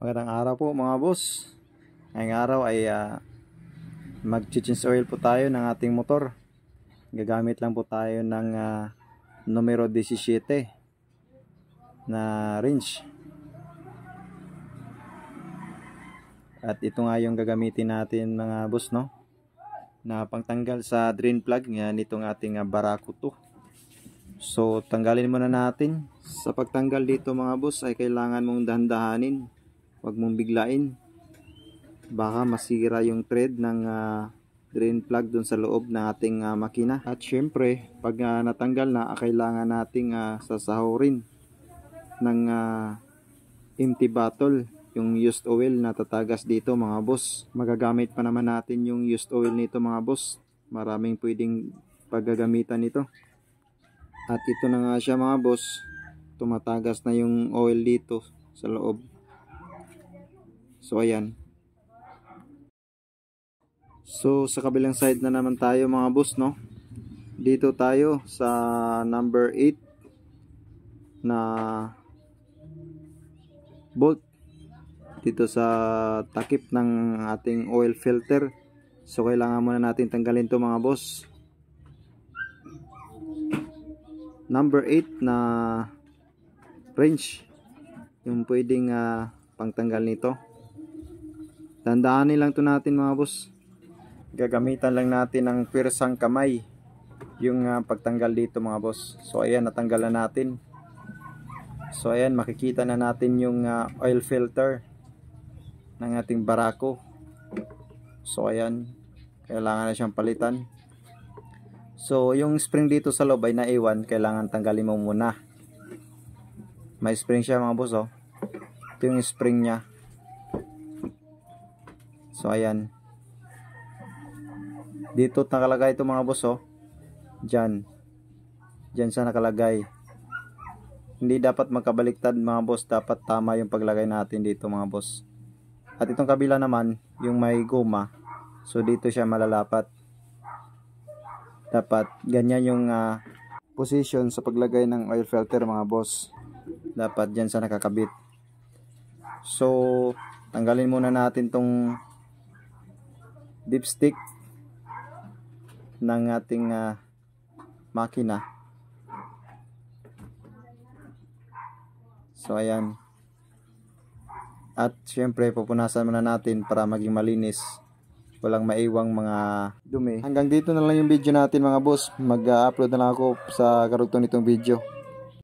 Magandang araw po mga boss. Ngayong araw ay mag-change oil po tayo ng ating motor. Gagamit lang po tayo ng numero 17 na wrench. At ito nga yung gagamitin natin mga boss, no? Na pangtanggal sa drain plug nga nitong ating Barako 2. So tanggalin muna natin. Sa pagtanggal dito mga boss ay kailangan mong dahan-dahanin. Huwag mong biglain, baka masira yung thread ng drain plug dun sa loob ng ating makina. At syempre pag natanggal na, kailangan nating sasahurin ng empty bottle yung used oil na tatagas dito mga boss. Magagamit pa naman natin yung used oil nito mga boss. Maraming pwedeng paggagamitan nito. At ito na nga siya mga boss, tumatagas na yung oil dito sa loob. So ayan. So sa kabilang side na naman tayo mga boss, no? Dito tayo sa number 8 na bolt dito sa takip ng ating oil filter. So kailangan muna natin tanggalin to mga boss. Number 8 na wrench yung pwedeng pangtanggal nito. Tandaanin lang to natin mga boss. Gagamitan lang natin ng pirsang kamay yung pagtanggal dito mga boss. So ayan, natanggal na natin. So ayan, makikita na natin yung oil filter ng ating Barako. So ayan, kailangan na siyang palitan. So yung spring dito sa loob ay naiwan, kailangan tanggalin mo muna. May spring siya mga boss, oh. Ito yung spring nya. So ayan, dito nakalagay ito mga boss, oh. Diyan siya nakalagay. Hindi dapat magkabaliktad mga boss, dapat tama yung paglagay natin dito mga boss. At itong kabila naman yung may goma, so dito siya malalapat. Dapat ganyan yung position sa paglagay ng oil filter mga boss. Dapat dyan sa nakakabit. So tanggalin muna natin tong dipstick ng ating makina. So ayan. At syempre pupunasan muna natin para maging malinis, walang maiwang mga dumi. Hanggang dito na lang yung video natin mga boss. Mag-upload na lang ako sa karugtong nitong video.